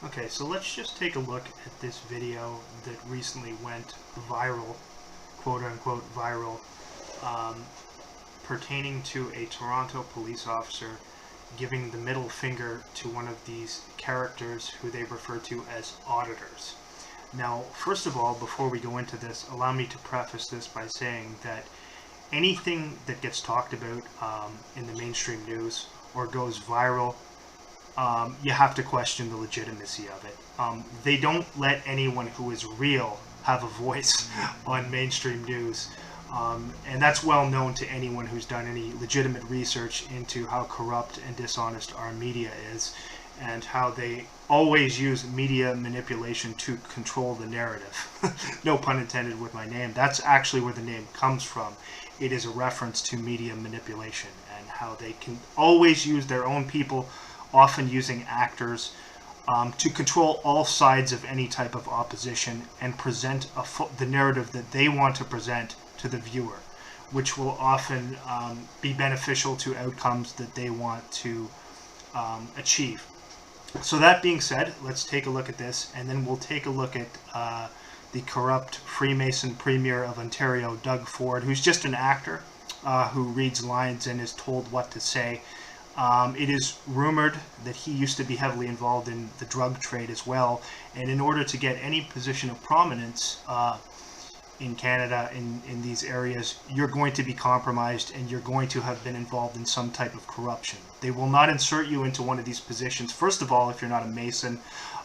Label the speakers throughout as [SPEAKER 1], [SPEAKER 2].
[SPEAKER 1] Okay, so let's just take a look at this video that recently went viral, quote unquote viral, um, pertaining to a Toronto police officer giving the middle finger to one of these characters who they refer to as auditors. Now, first of all, before we go into this, allow me to preface this by saying that anything that gets talked about in the mainstream news or goes viral, you have to question the legitimacy of it. They don't let anyone who is real have a voice on mainstream news. And that's well known to anyone who's done any legitimate research into how corrupt and dishonest our media is, and how they always use media manipulation to control the narrative. No pun intended with my name. That's actually where the name comes from. It is a reference to media manipulation and how they can always use their own people, often using actors, to control all sides of any type of opposition and present the narrative that they want to present to the viewer, which will often be beneficial to outcomes that they want to achieve. So that being said, let's take a look at this, and then we'll take a look at the corrupt Freemason Premier of Ontario, Doug Ford, who's just an actor who reads lines and is told what to say. It is rumored that he used to be heavily involved in the drug trade as well, and in order to get any position of prominence in Canada, in these areas, you're going to be compromised and you're going to have been involved in some type of corruption. They will not insert you into one of these positions, first of all, if you're not a Mason.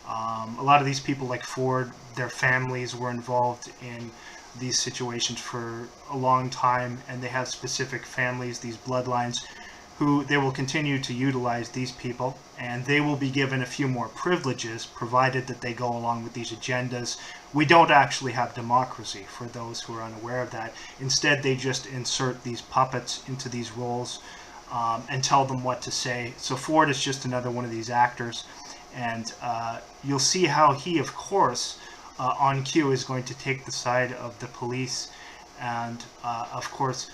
[SPEAKER 1] A lot of these people like Ford, their families were involved in these situations for a long time, and they have specific families, these bloodlines, who they will continue to utilize these people, and they will be given a few more privileges provided that they go along with these agendas. We don't actually have democracy, for those who are unaware of that. Instead, they just insert these puppets into these roles and tell them what to say. So Ford is just another one of these actors, and you'll see how he, of course, on cue, is going to take the side of the police, and of course,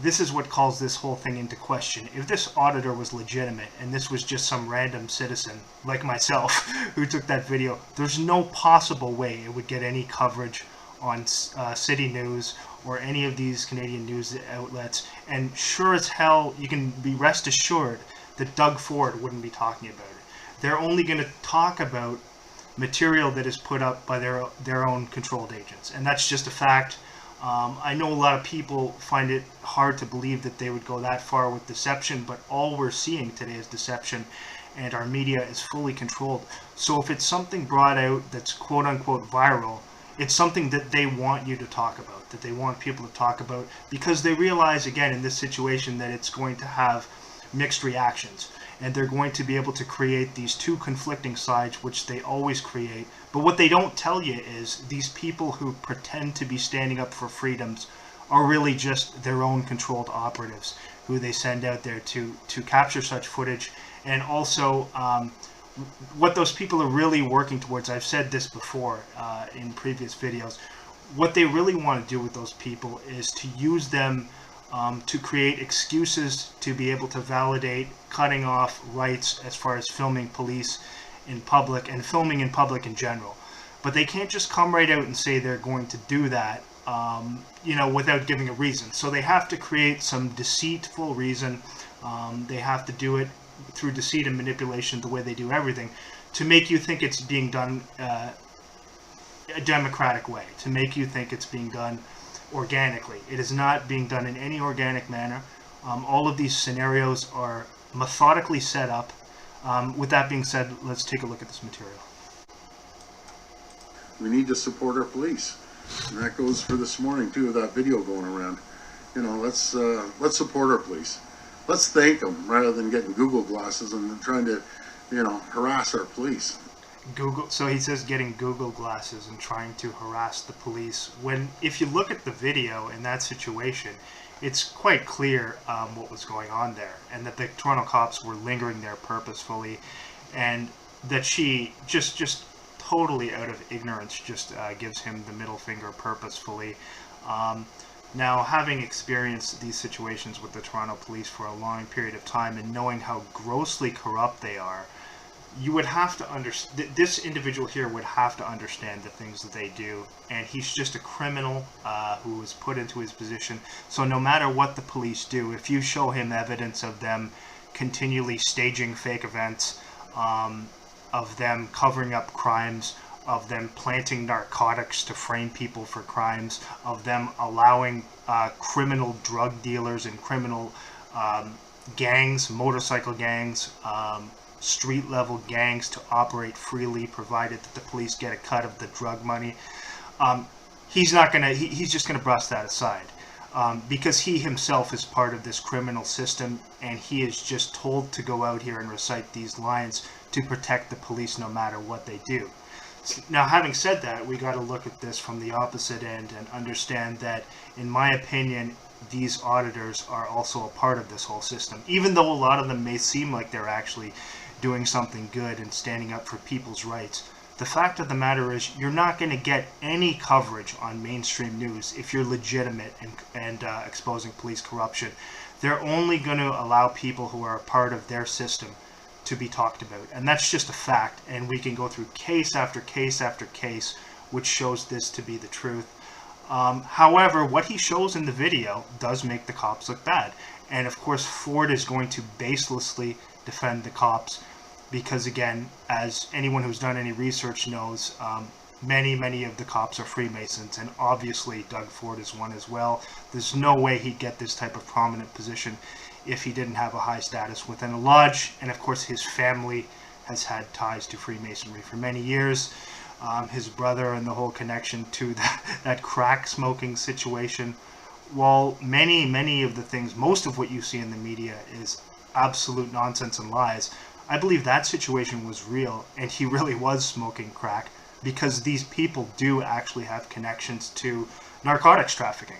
[SPEAKER 1] this is what calls this whole thing into question. If this auditor was legitimate and this was just some random citizen like myself who took that video, there's no possible way it would get any coverage on City News or any of these Canadian news outlets. And sure as hell, you can be rest assured that Doug Ford wouldn't be talking about it. They're only going to talk about material that is put up by their own controlled agents. And that's just a fact. I know a lot of people find it hard to believe that they would go that far with deception, but all we're seeing today is deception, and our media is fully controlled. So if it's something brought out that's quote unquote viral, it's something that they want you to talk about, that they want people to talk about, because they realize, again, in this situation, that it's going to have mixed reactions, and they're going to be able to create these two conflicting sides, which they always create. But what they don't tell you is these people who pretend to be standing up for freedoms are really just their own controlled operatives who they send out there to capture such footage. And also, what those people are really working towards, I've said this before in previous videos, what they really want to do with those people is to use them to create excuses to be able to validate cutting off rights as far as filming police in public and filming in public in general. But they can't just come right out and say they're going to do that, without giving a reason. So they have to create some deceitful reason. They have to do it through deceit and manipulation, the way they do everything, to make you think it's being done a democratic way, to make you think it's being done organically. It is not being done in any organic manner. All of these scenarios are methodically set up. With that being said, let's take a look at this material.
[SPEAKER 2] We need to support our police, and that goes for this morning too, that video going around. Let's support our police. Let's thank them rather than getting Google glasses and trying to, harass our police.
[SPEAKER 1] So he says getting Google glasses and trying to harass the police, when if you look at the video in that situation, it's quite clear what was going on there, and that the Toronto cops were lingering there purposefully, and that she just totally out of ignorance just gives him the middle finger purposefully. Now, having experienced these situations with the Toronto police for a long period of time and knowing how grossly corrupt they are, you would have to understand, this individual here would have to understand the things that they do, and he's just a criminal who was put into his position. So no matter what the police do, if you show him evidence of them continually staging fake events, of them covering up crimes, of them planting narcotics to frame people for crimes, of them allowing criminal drug dealers and criminal gangs, motorcycle gangs, street level gangs to operate freely, provided that the police get a cut of the drug money. He's just gonna brush that aside, because he himself is part of this criminal system, and he is just told to go out here and recite these lines to protect the police no matter what they do. Now, having said that, we got to look at this from the opposite end and understand that, in my opinion, these auditors are also a part of this whole system. Even though a lot of them may seem like they're actually doing something good and standing up for people's rights, the fact of the matter is you're not going to get any coverage on mainstream news if you're legitimate and exposing police corruption. They're only going to allow people who are a part of their system to be talked about, and that's just a fact, and we can go through case after case after case which shows this to be the truth. However, what he shows in the video does make the cops look bad, and of course Ford is going to baselessly defend the cops, because again, as anyone who's done any research knows, many of the cops are Freemasons, and obviously Doug Ford is one as well. There's no way he'd get this type of prominent position if he didn't have a high status within a lodge, and of course his family has had ties to Freemasonry for many years. His brother and the whole connection to that crack smoking situation. While many of the things, most of what you see in the media is absolute nonsense and lies, I believe that situation was real, and he really was smoking crack, because these people do actually have connections to narcotics trafficking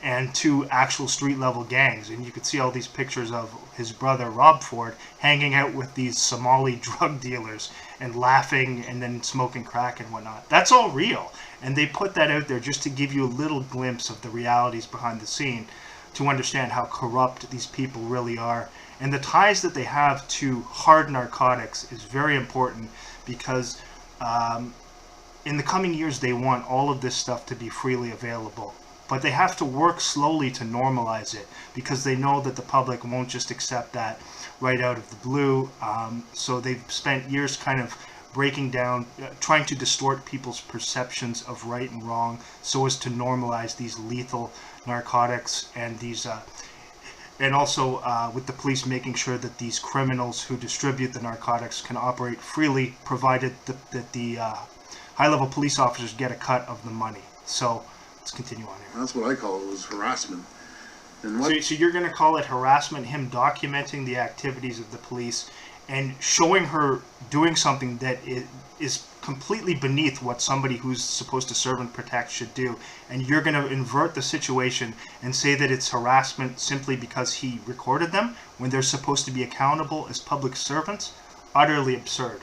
[SPEAKER 1] and to actual street level gangs. And you could see all these pictures of his brother Rob Ford hanging out with these Somali drug dealers and laughing and then smoking crack and whatnot. That's all real, and they put that out there just to give you a little glimpse of the realities behind the scene, to understand how corrupt these people really are. And the ties that they have to hard narcotics is very important, because in the coming years they want all of this stuff to be freely available. But they have to work slowly to normalize it, because they know that the public won't just accept that right out of the blue. So they've spent years kind of breaking down, trying to distort people's perceptions of right and wrong, so as to normalize these lethal narcotics, and these and also with the police making sure that these criminals who distribute the narcotics can operate freely, provided that the high-level police officers get a cut of the money. So let's continue on here.
[SPEAKER 2] That's what I call it, was harassment. And what?
[SPEAKER 1] So you're going to call it harassment, him documenting the activities of the police and showing her doing something that is completely beneath what somebody who's supposed to serve and protect should do, and you're going to invert the situation and say that it's harassment simply because he recorded them when they're supposed to be accountable as public servants? Utterly absurd.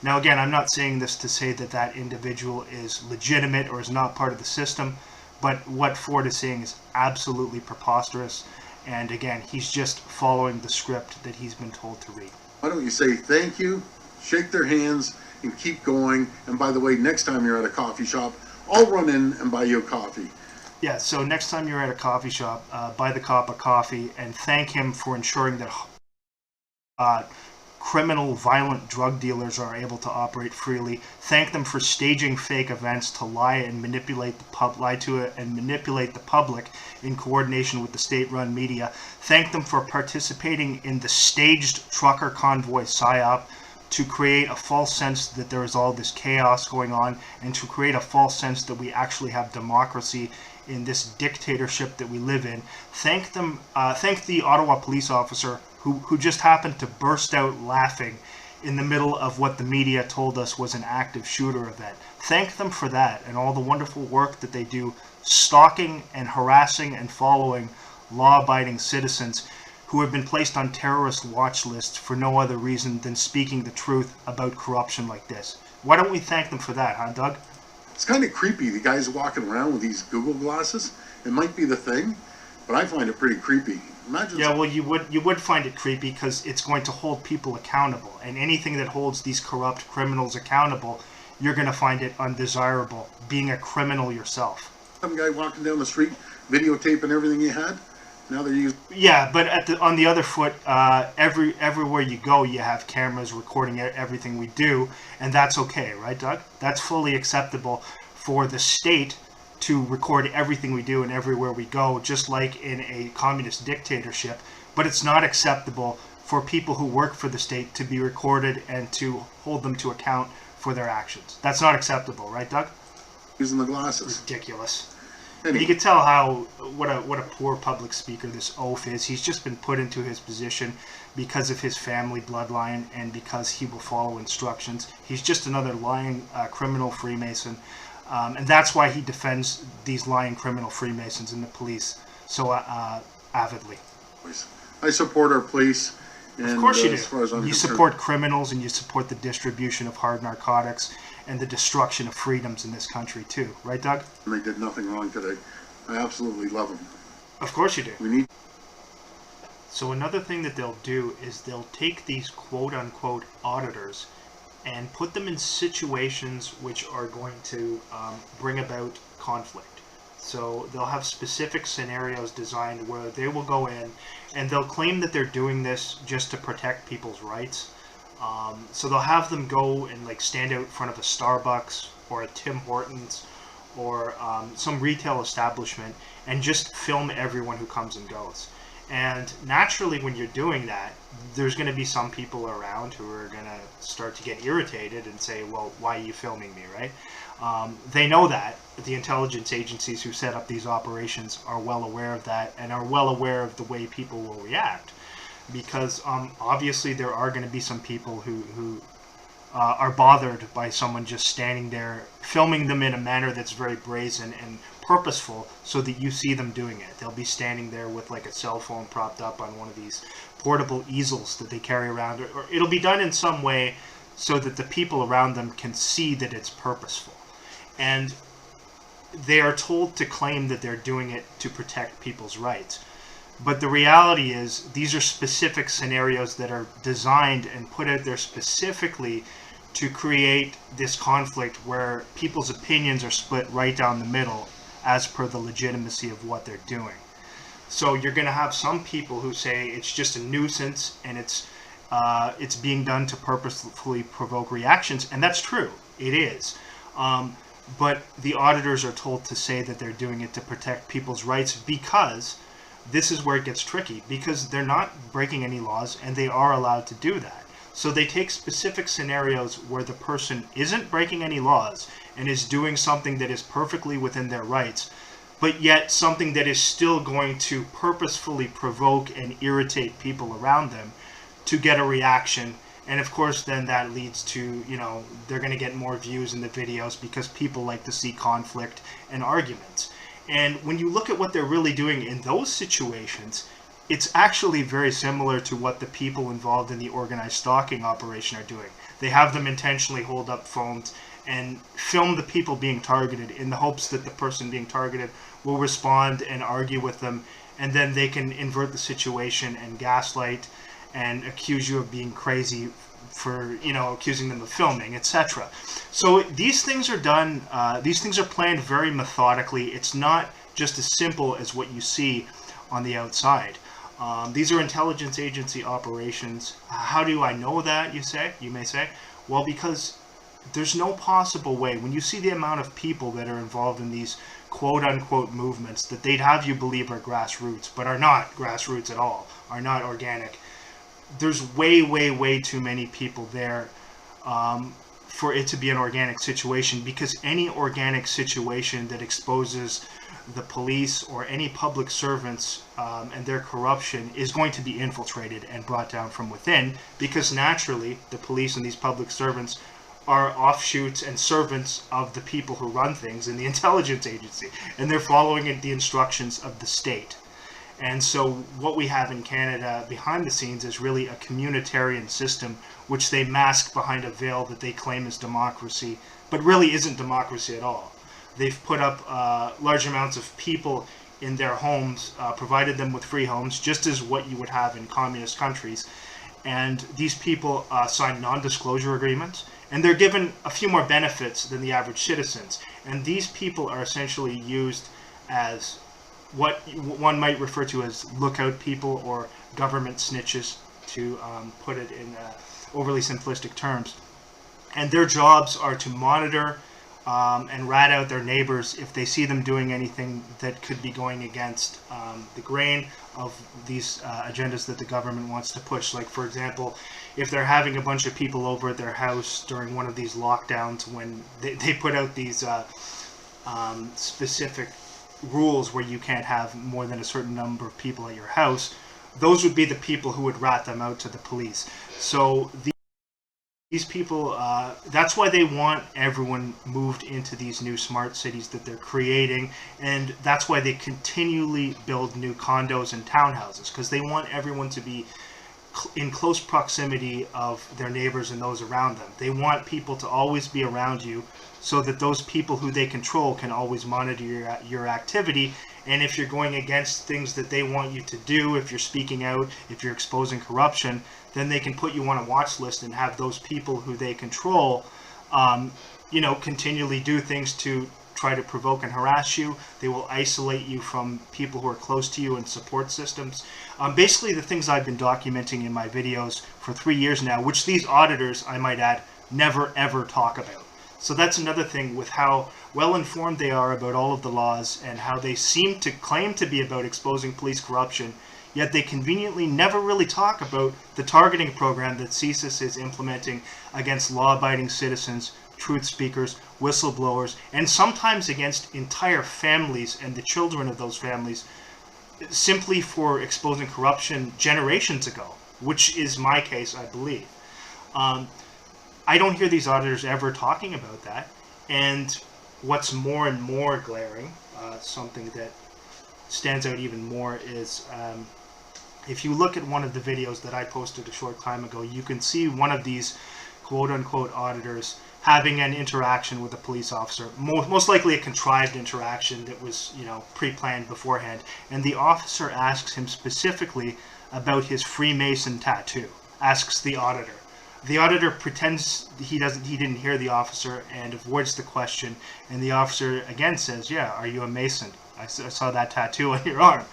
[SPEAKER 1] Now again, I'm not saying this to say that that individual is legitimate or is not part of the system, but what Ford is saying is absolutely preposterous, and again, he's just following the script that he's been told to read.
[SPEAKER 2] Why don't you say thank you, shake their hands, and keep going? And by the way, next time you're at a coffee shop, I'll run in and buy you a coffee.
[SPEAKER 1] Yeah, so next time you're at a coffee shop, buy the cop a coffee and thank him for ensuring that criminal, violent drug dealers are able to operate freely. Thank them for staging fake events to lie and manipulate the public in coordination with the state-run media. Thank them for participating in the staged trucker convoy Psyop to create a false sense that there is all this chaos going on, and to create a false sense that we actually have democracy in this dictatorship that we live in. Thank them. Thank the Ottawa police officer who just happened to burst out laughing in the middle of what the media told us was an active shooter event. Thank them for that and all the wonderful work that they do, stalking and harassing and following law-abiding citizens who have been placed on terrorist watch lists for no other reason than speaking the truth about corruption like this. Why don't we thank them for that, huh, Doug?
[SPEAKER 2] It's kind of creepy, the guys walking around with these Google glasses. It might be the thing, But I find it pretty creepy. Imagine.
[SPEAKER 1] Yeah, well, you would find it creepy because it's going to hold people accountable, and anything that holds these corrupt criminals accountable, you're going to find it undesirable. Being a criminal yourself.
[SPEAKER 2] Some guy walking down the street, videotaping everything he had. Now they're using.
[SPEAKER 1] Yeah, but on the other foot, everywhere you go, you have cameras recording everything we do, and that's okay, right, Doug? That's fully acceptable for the state to record everything we do and everywhere we go, just like in a communist dictatorship. But it's not acceptable for people who work for the state to be recorded and to hold them to account for their actions. That's not acceptable, right, Doug?
[SPEAKER 2] Using the glasses.
[SPEAKER 1] Ridiculous.
[SPEAKER 2] Anyway.
[SPEAKER 1] You can tell what a poor public speaker this oaf is. He's just been put into his position because of his family bloodline and because he will follow instructions. He's just another lying criminal Freemason, and that's why he defends these lying criminal Freemasons and the police so avidly.
[SPEAKER 2] I support our police. And,
[SPEAKER 1] of course you do.
[SPEAKER 2] As far as I'm
[SPEAKER 1] you
[SPEAKER 2] concerned,
[SPEAKER 1] support criminals and you support the distribution of hard narcotics and the destruction of freedoms in this country too. Right, Doug?
[SPEAKER 2] they did nothing wrong today. I absolutely love them.
[SPEAKER 1] Of course you do.
[SPEAKER 2] We need.
[SPEAKER 1] So another thing that they'll do is they'll take these quote-unquote auditors and put them in situations which are going to bring about conflict. So they'll have specific scenarios designed where they will go in and they'll claim that they're doing this just to protect people's rights. So they'll have them go and like stand out in front of a Starbucks or a Tim Hortons or some retail establishment and just film everyone who comes and goes. And naturally, when you're doing that, there's going to be some people around who are going to start to get irritated and say, well, why are you filming me, right? They know that. The intelligence agencies who set up these operations are well aware of that and are well aware of the way people will react. Because obviously there are going to be some people who are bothered by someone just standing there, filming them in a manner that's very brazen and purposeful so that you see them doing it. They'll be standing there with like a cell phone propped up on one of these portable easels that they carry around, or it'll be done in some way so that the people around them can see that it's purposeful. And they are told to claim that they're doing it to protect people's rights. But the reality is these are specific scenarios that are designed and put out there specifically to create this conflict where people's opinions are split right down the middle as per the legitimacy of what they're doing. So you're going to have some people who say it's just a nuisance and it's being done to purposefully provoke reactions, and that's true. It is. But the auditors are told to say that they're doing it to protect people's rights because this is where it gets tricky, because they're not breaking any laws and they are allowed to do that. So they take specific scenarios where the person isn't breaking any laws and is doing something that is perfectly within their rights, but yet something that is still going to purposefully provoke and irritate people around them to get a reaction. And of course then that leads to, they're going to get more views in the videos because people like to see conflict and arguments. And when you look at what they're really doing in those situations, it's actually very similar to what the people involved in the organized stalking operation are doing. They have them intentionally hold up phones and film the people being targeted in the hopes that the person being targeted will respond and argue with them, and then they can invert the situation and gaslight and accuse you of being crazy for, accusing them of filming, etc. So these things are done, these things are planned very methodically. It's not just as simple as what you see on the outside. These are intelligence agency operations. How do I know that, you may say? Well, because there's no possible way, when you see the amount of people that are involved in these quote-unquote movements that they'd have you believe are grassroots, but are not grassroots at all, are not organic. There's way, way, way too many people there for it to be an organic situation, because any organic situation that exposes the police or any public servants and their corruption is going to be infiltrated and brought down from within, because naturally the police and these public servants are offshoots and servants of the people who run things in the intelligence agency, and they're following the instructions of the state. And so what we have in Canada behind the scenes is really a communitarian system, which they mask behind a veil that they claim is democracy, but really isn't democracy at all. They've put up large amounts of people in their homes, provided them with free homes, just as what you would have in communist countries. And these people sign non-disclosure agreements, and they're given a few more benefits than the average citizens. And these people are essentially used as what one might refer to as lookout people or government snitches, to put it in overly simplistic terms. And their jobs are to monitor and rat out their neighbors if they see them doing anything that could be going against the grain of these agendas that the government wants to push. Like, for example, if they're having a bunch of people over at their house during one of these lockdowns, when they put out these specific rules where you can't have more than a certain number of people at your house, those would be the people who would rat them out to the police. So these people, that's why they want everyone moved into these new smart cities that they're creating, and that's why they continually build new condos and townhouses, because they want everyone to be in close proximity of their neighbors and those around them. They want people to always be around you, so that those people who they control can always monitor your activity. And if you're going against things that they want you to do, if you're speaking out, if you're exposing corruption, then they can put you on a watch list and have those people who they control, continually do things to try to provoke and harass you. They will isolate you from people who are close to you and support systems. Basically, the things I've been documenting in my videos for 3 years now, which these auditors, I might add, never ever talk about. So that's another thing with how well informed they are about all of the laws and how they seem to claim to be about exposing police corruption, yet they conveniently never really talk about the targeting program that CSIS is implementing against law-abiding citizens, truth speakers, whistleblowers, and sometimes against entire families and the children of those families, simply for exposing corruption generations ago, which is my case, I believe. I don't hear these auditors ever talking about that. And what's more and more glaring, something that stands out even more, is if you look at one of the videos that I posted a short time ago, you can see one of these quote-unquote auditors having an interaction with a police officer, most likely a contrived interaction that was, pre-planned beforehand. And the officer asks him specifically about his Freemason tattoo, asks the auditor. The auditor pretends he didn't hear the officer and avoids the question, and the officer again says, "Yeah, are you a Mason? I saw that tattoo on your arm."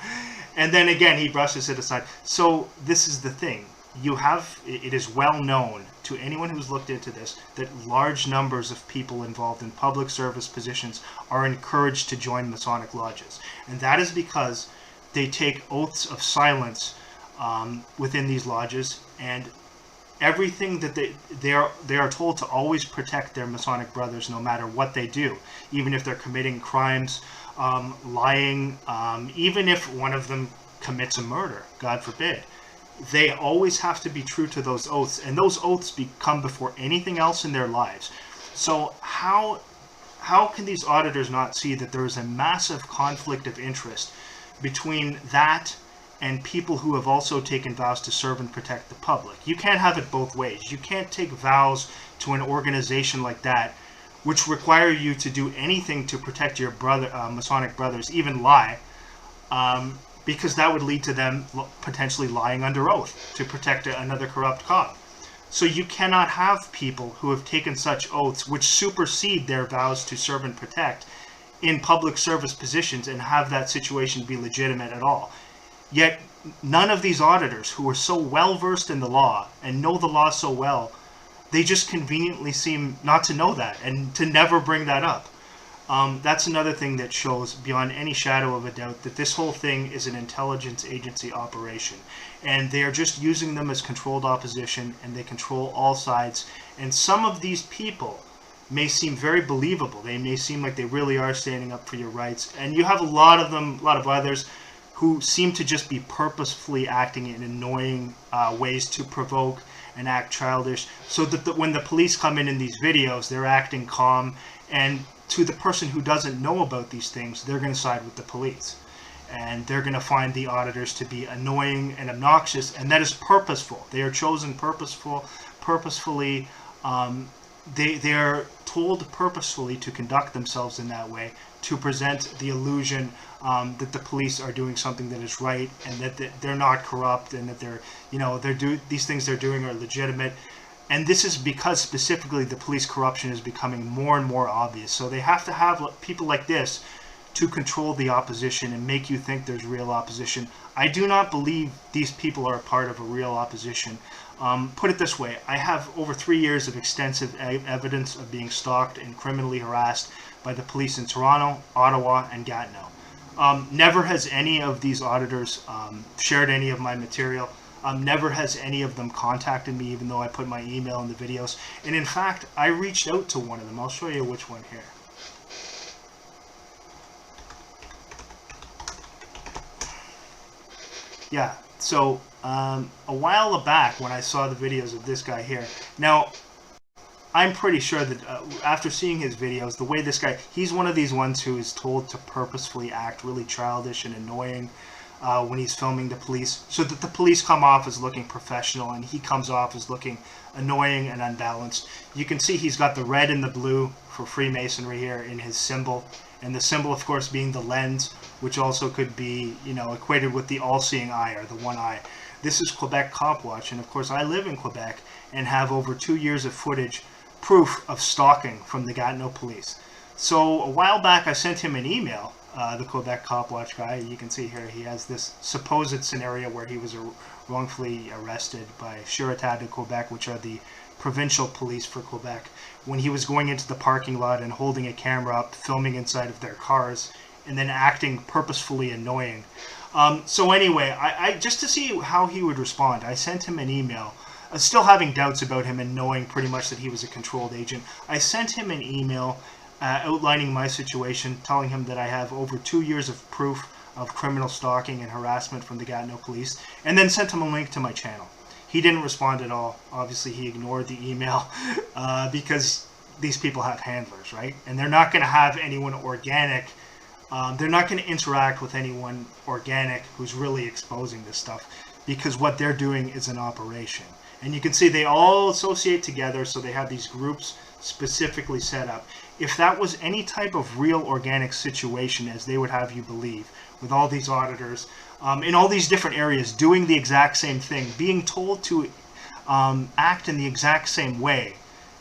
[SPEAKER 1] And then again he brushes it aside. So this is the thing. It is well known to anyone who's looked into this that large numbers of people involved in public service positions are encouraged to join Masonic lodges. And that is because they take oaths of silence within these lodges, and everything that they are told to always protect their Masonic brothers no matter what they do, even if they're committing crimes, lying, even if one of them commits a murder, God forbid. They always have to be true to those oaths, and those oaths come before anything else in their lives. So how can these auditors not see that there is a massive conflict of interest between that and people who have also taken vows to serve and protect the public? You can't have it both ways. You can't take vows to an organization like that, which require you to do anything to protect your Masonic brothers, even lie, because that would lead to them potentially lying under oath to protect another corrupt cop. So you cannot have people who have taken such oaths which supersede their vows to serve and protect in public service positions and have that situation be legitimate at all. Yet none of these auditors who are so well versed in the law and know the law so well, they just conveniently seem not to know that and to never bring that up. That's another thing that shows beyond any shadow of a doubt that this whole thing is an intelligence agency operation, and they are just using them as controlled opposition, and they control all sides. And some of these people may seem very believable. They may seem like they really are standing up for your rights, and you have a lot of others who seem to just be purposefully acting in annoying ways to provoke and act childish, so that when the police come in these videos, they're acting calm, and to the person who doesn't know about these things, they're going to side with the police, and they're going to find the auditors to be annoying and obnoxious, and that is purposeful. They are chosen purposefully. They are told purposefully to conduct themselves in that way, to present the illusion that the police are doing something that is right, and that they're not corrupt, and that these things they're doing are legitimate. And this is because specifically the police corruption is becoming more and more obvious. So they have to have people like this to control the opposition and make you think there's real opposition. I do not believe these people are a part of a real opposition. Put it this way, I have over 3 years of extensive evidence of being stalked and criminally harassed by the police in Toronto, Ottawa, and Gatineau. Never has any of these auditors shared any of my material. Never has any of them contacted me, even though I put my email in the videos. And in fact, I reached out to one of them. I'll show you which one here. Yeah, so a while back when I saw the videos of this guy here. Now, I'm pretty sure that after seeing his videos, the way this guy, he's one of these ones who is told to purposefully act really childish and annoying when he's filming the police, so that the police come off as looking professional and he comes off as looking annoying and unbalanced. You can see he's got the red and the blue for Freemasonry here in his symbol, and the symbol, of course, being the lens, which also could be, equated with the all-seeing eye, or the one eye. This is Quebec Cop Watch, and of course I live in Quebec and have over 2 years of footage, proof of stalking from the Gatineau police. So a while back I sent him an email, the Quebec Cop Watch guy. You can see here he has this supposed scenario where he was wrongfully arrested by Sûreté de Quebec, which are the provincial police for Quebec, when he was going into the parking lot and holding a camera up, filming inside of their cars, and then acting purposefully annoying. So anyway, I just to see how he would respond, I sent him an email, still having doubts about him and knowing pretty much that he was a controlled agent. I sent him an email outlining my situation, telling him that I have over 2 years of proof of criminal stalking and harassment from the Gatineau police, and then sent him a link to my channel. He didn't respond at all. Obviously, he ignored the email because these people have handlers, right? And they're not going to have anyone organic. They're not going to interact with anyone organic who's really exposing this stuff, because what they're doing is an operation. And you can see they all associate together, so they have these groups specifically set up. If that was any type of real organic situation, as they would have you believe, with all these auditors in all these different areas doing the exact same thing, being told to act in the exact same way,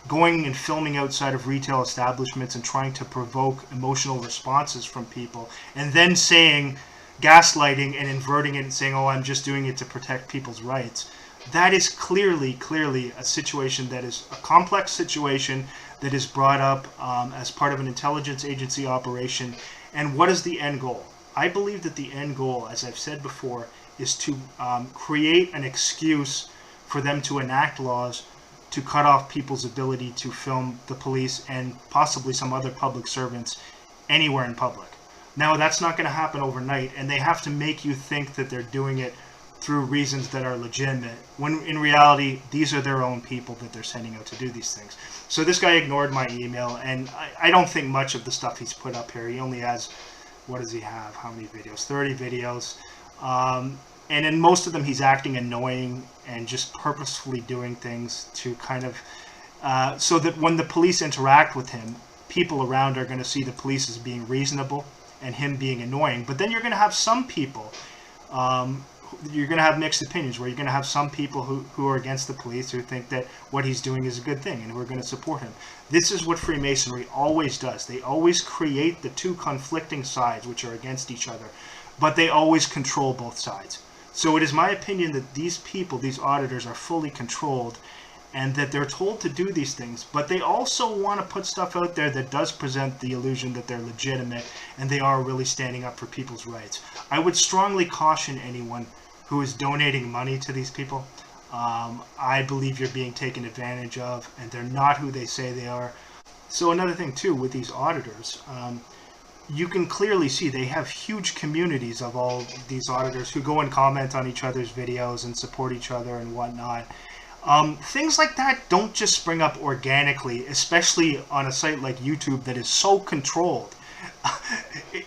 [SPEAKER 1] going and filming outside of retail establishments and trying to provoke emotional responses from people, and then saying, gaslighting and inverting it and saying, oh, I'm just doing it to protect people's rights. That is clearly a situation that is a complex situation that is brought up as part of an intelligence agency operation. And what is the end goal? I believe that the end goal, as I've said before, is to create an excuse for them to enact laws to cut off people's ability to film the police and possibly some other public servants anywhere in public. Now, that's not going to happen overnight, and they have to make you think that they're doing it through reasons that are legitimate, when in reality, these are their own people that they're sending out to do these things. So this guy ignored my email, and I don't think much of the stuff he's put up here. He only has, what does he have? How many videos? 30 videos. And in most of them, he's acting annoying and just purposefully doing things to kind of, so that when the police interact with him, people around are going to see the police as being reasonable and him being annoying. But then you're going to have some people, you're going to have mixed opinions, where you're going to have some people who are against the police, who think that what he's doing is a good thing and who are going to support him. This is what Freemasonry always does. They always create the two conflicting sides which are against each other, but they always control both sides. So it is my opinion that these people, these auditors, are fully controlled, and that they're told to do these things, but they also want to put stuff out there that does present the illusion that they're legitimate and they are really standing up for people's rights. I would strongly caution anyone who is donating money to these people. I believe you're being taken advantage of, and they're not who they say they are. So another thing too with these auditors, you can clearly see they have huge communities of all these auditors who go and comment on each other's videos and support each other and whatnot. Things like that don't just spring up organically, especially on a site like YouTube that is so controlled.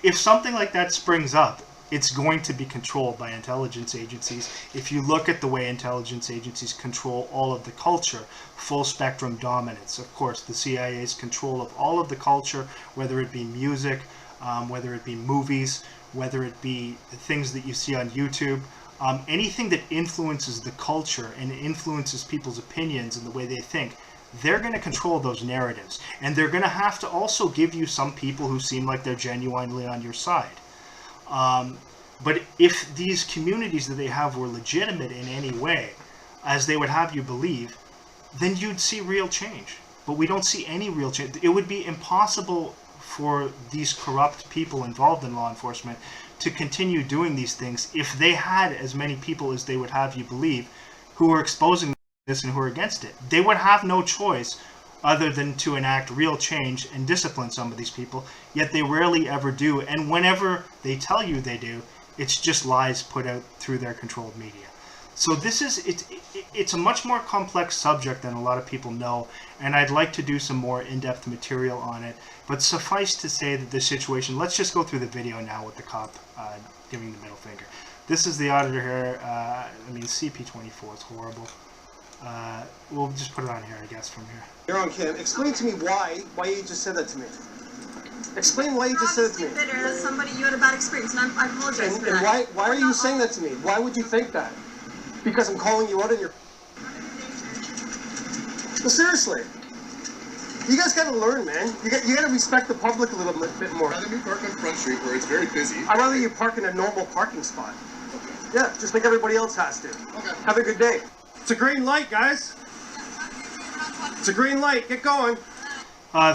[SPEAKER 1] If something like that springs up, it's going to be controlled by intelligence agencies. If you look at the way intelligence agencies control all of the culture, full spectrum dominance. Of course, the CIA's control of all of the culture, whether it be music, whether it be movies, whether it be things that you see on YouTube, anything that influences the culture and influences people's opinions and the way they think, they're going to control those narratives. And they're going to have to also give you some people who seem like they're genuinely on your side. But if these communities that they have were legitimate in any way, as they would have you believe, then you'd see real change. But we don't see any real change. It would be impossible for these corrupt people involved in law enforcement to continue doing these things if they had as many people as they would have you believe who are exposing this and who are against it. They would have no choice other than to enact real change and discipline some of these people, yet they rarely ever do. And whenever they tell you they do, it's just lies put out through their controlled media. So this is, it's a much more complex subject than a lot of people know, and I'd like to do some more in-depth material on it. But suffice to say that this situation, let's just go through the video now with the cop giving the middle finger. This is the auditor here. I mean, CP24 is horrible. We'll just put it on here, I guess, from here.
[SPEAKER 3] You're on cam. Explain to me why you just said that to me. Explain why you just said it to me.
[SPEAKER 4] Bitter that somebody you had a bad experience, and I apologize for that.
[SPEAKER 3] And why are you saying that to me? Why would you think that? Because I'm calling you out on your... Well, seriously. You guys gotta learn, man. You gotta respect the public a little bit more.
[SPEAKER 2] I'd rather you park on Front Street where it's very busy.
[SPEAKER 3] I'd rather you park in a normal parking spot.
[SPEAKER 2] Okay.
[SPEAKER 3] Yeah, just like everybody else has to.
[SPEAKER 2] Okay.
[SPEAKER 3] Have a good day. It's a green light, guys. It's a green light. Get going.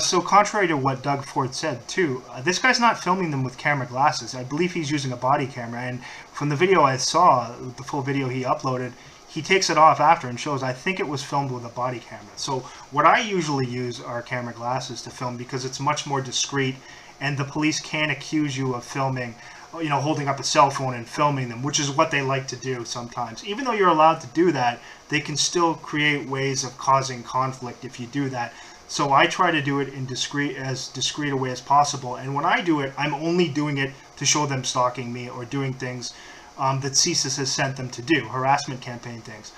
[SPEAKER 1] So contrary to what Doug Ford said, too, this guy's not filming them with camera glasses. I believe he's using a body camera, and from the video I saw, the full video he uploaded, he takes it off after and shows, I think it was filmed with a body camera. So what I usually use are camera glasses to film because it's much more discreet, and the police can't accuse you of filming, you know, holding up a cell phone and filming them, which is what they like to do sometimes. Even though you're allowed to do that, they can still create ways of causing conflict if you do that. So I try to do it in as discreet a way as possible. And when I do it, I'm only doing it to show them stalking me or doing things that CSIS has sent them to do, harassment campaign things.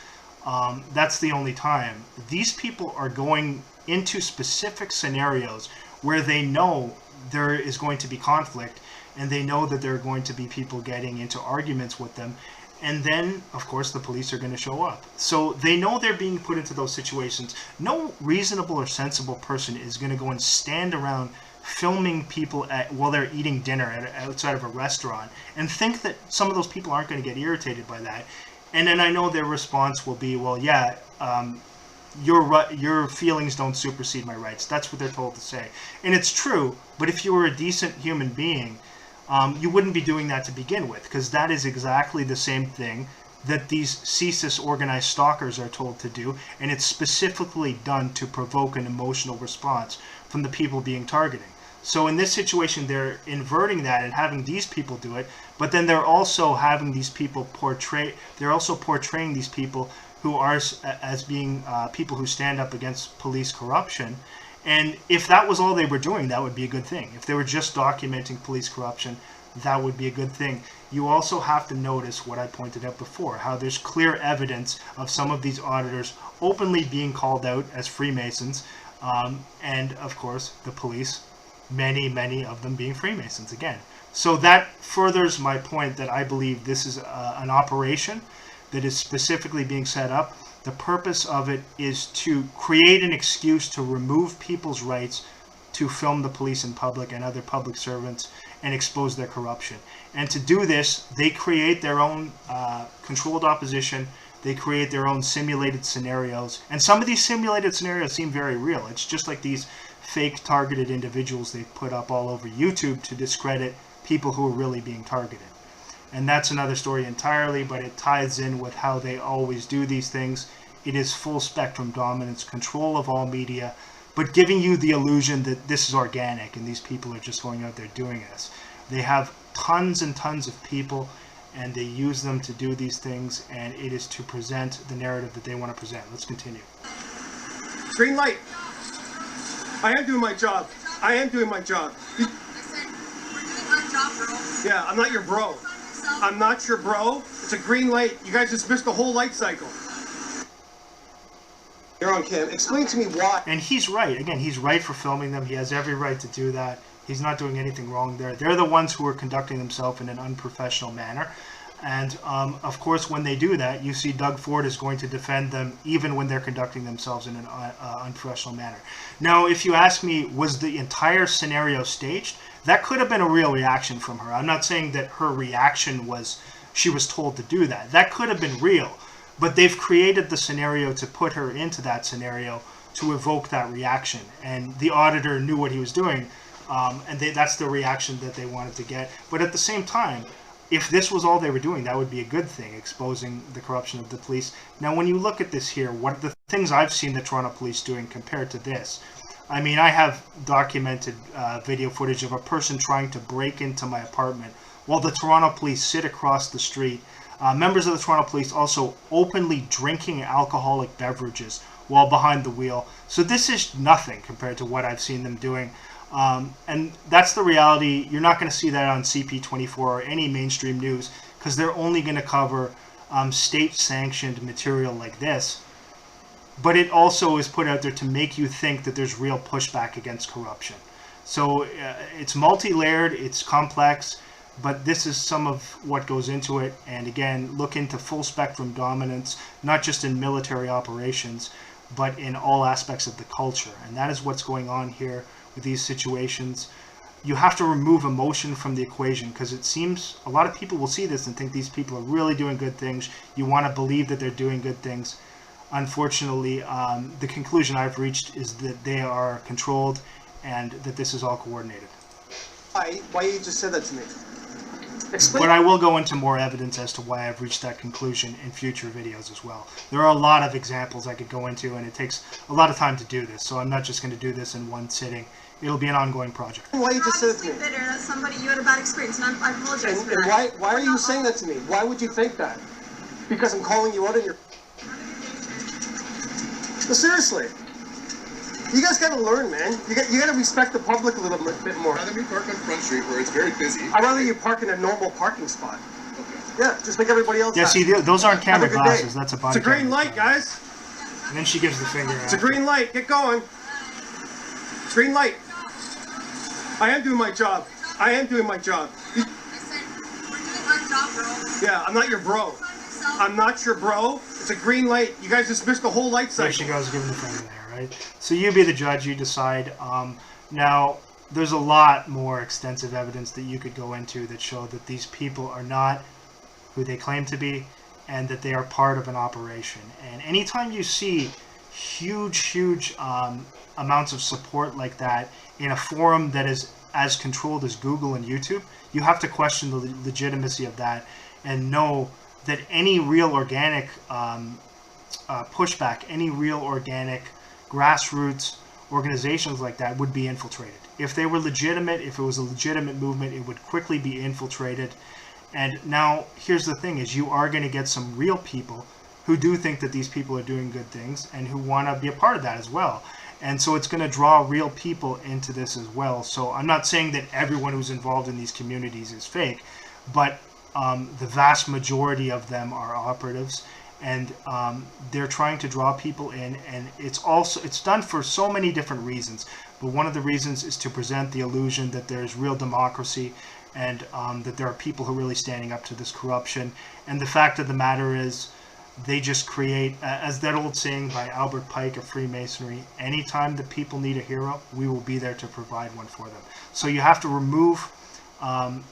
[SPEAKER 1] That's the only time. These people are going into specific scenarios where they know there is going to be conflict, and they know that there are going to be people getting into arguments with them. And then, of course, the police are going to show up. So they know they're being put into those situations. No reasonable or sensible person is going to go and stand around filming people while they're eating dinner outside of a restaurant and think that some of those people aren't going to get irritated by that. And then I know their response will be, well, yeah, your feelings don't supersede my rights. That's what they're told to say. And it's true, but if you were a decent human being, you wouldn't be doing that to begin with, because that is exactly the same thing that these CSIS organized stalkers are told to do, and it's specifically done to provoke an emotional response from the people being targeted. So in this situation, they're inverting that and having these people do it, but then they're also having these people portraying these people who are as being people who stand up against police corruption. And if that was all they were doing, that would be a good thing. If they were just documenting police corruption, that would be a good thing. You also have to notice what I pointed out before, how there's clear evidence of some of these auditors openly being called out as Freemasons, and of course the police, many of them being Freemasons again. So that furthers my point that I believe this is an operation that is specifically being set up. The purpose of it is to create an excuse to remove people's rights to film the police in public and other public servants and expose their corruption. And to do this, they create their own controlled opposition. They create their own simulated scenarios. And some of these simulated scenarios seem very real. It's just like these fake targeted individuals they put up all over YouTube to discredit people who are really being targeted. And that's another story entirely, but it ties in with how they always do these things. It is full spectrum dominance, control of all media, but giving you the illusion that this is organic and these people are just going out there doing this. They have tons and tons of people, and they use them to do these things, and it is to present the narrative that they want to present. Let's continue.
[SPEAKER 3] Green light. I am doing my job. I am doing my job.
[SPEAKER 4] I said, we're doing our job, bro.
[SPEAKER 3] Yeah, I'm not your bro. I'm not your bro. It's a green light. You guys just missed the whole light cycle. You're on cam. Explain to me why.
[SPEAKER 1] And he's right. Again, he's right for filming them. He has every right to do that. He's not doing anything wrong there. They're the ones who are conducting themselves in an unprofessional manner. And, of course, when they do that, you see Doug Ford is going to defend them even when they're conducting themselves in an unprofessional manner. Now, if you ask me, was the entire scenario staged? That could have been a real reaction from her. I'm not saying that her reaction was she was told to do that. That could have been real. But they've created the scenario to put her into that scenario to evoke that reaction. And the auditor knew what he was doing, and that's the reaction that they wanted to get. But at the same time, if this was all they were doing, that would be a good thing, exposing the corruption of the police. Now, when you look at this here, what the things I've seen the Toronto police doing compared to this, I mean, I have documented video footage of a person trying to break into my apartment while the Toronto police sit across the street. Members of the Toronto police also openly drinking alcoholic beverages while behind the wheel. So this is nothing compared to what I've seen them doing. And that's the reality. You're not going to see that on CP24 or any mainstream news because they're only going to cover state-sanctioned material like this. But it also is put out there to make you think that there's real pushback against corruption. So it's multi-layered, it's complex, but this is some of what goes into it. And again, look into full spectrum dominance, not just in military operations, but in all aspects of the culture. And that is what's going on here with these situations. You have to remove emotion from the equation because it seems a lot of people will see this and think these people are really doing good things. You want to believe that they're doing good things. Unfortunately, the conclusion I've reached is that they are controlled and that this is all coordinated.
[SPEAKER 3] Why you just said that to me? Explain.
[SPEAKER 1] But I will go into more evidence as to why I've reached that conclusion in future videos as well. There are a lot of examples I could go into, and it takes a lot of time to do this, so I'm not just going to do this in one sitting. It'll be an ongoing project.
[SPEAKER 3] Why you just said it to me?
[SPEAKER 4] Bitter that somebody you had a bad experience, and I apologize for that.
[SPEAKER 3] Why are you saying that to me? Why would you think that? Because I'm calling you out on your... No, seriously. You guys gotta learn, man. You gotta respect the public a little bit more.
[SPEAKER 2] Rather me park on Front Street where it's very busy.
[SPEAKER 3] I'd rather you park in a normal parking spot.
[SPEAKER 2] Okay.
[SPEAKER 3] Yeah, just like everybody else.
[SPEAKER 1] Yeah,
[SPEAKER 3] has.
[SPEAKER 1] see, those aren't camera
[SPEAKER 3] Have a good
[SPEAKER 1] glasses.
[SPEAKER 3] day.
[SPEAKER 1] That's a body
[SPEAKER 3] It's a green
[SPEAKER 1] camera.
[SPEAKER 3] light, guys.
[SPEAKER 1] And then she gives the finger.
[SPEAKER 3] It's a green light. Get going. It's green light. I am doing my job. I am doing my job.
[SPEAKER 4] I said, we're doing our job, bro.
[SPEAKER 3] Yeah, I'm not your bro. I'm not your bro. It's a green light. You guys just missed the whole light
[SPEAKER 1] There
[SPEAKER 3] cycle.
[SPEAKER 1] she goes, giving the finger there, right? So you be the judge, you decide. Now, there's a lot more extensive evidence that you could go into that show that these people are not who they claim to be and that they are part of an operation. And anytime you see huge amounts of support like that in a forum that is as controlled as Google and YouTube, you have to question the legitimacy of that and know that any real organic pushback, any real organic grassroots organizations like that would be infiltrated. If they were legitimate, if it was a legitimate movement, it would quickly be infiltrated. And now, here's the thing, is you are going to get some real people who do think that these people are doing good things and who want to be a part of that as well. And so it's going to draw real people into this as well. So I'm not saying that everyone who's involved in these communities is fake, but the vast majority of them are operatives, and they're trying to draw people in, and it's done for so many different reasons. But one of the reasons is to present the illusion that there's real democracy and that there are people who are really standing up to this corruption. And the fact of the matter is, they just create, as that old saying by Albert Pike of Freemasonry, anytime the people need a hero, we will be there to provide one for them. So you have to remove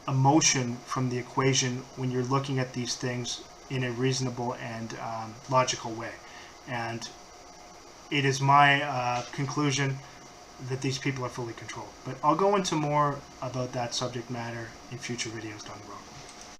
[SPEAKER 1] emotion from the equation when you're looking at these things in a reasonable and logical way. And it is my conclusion that these people are fully controlled. But I'll go into more about that subject matter in future videos down the road.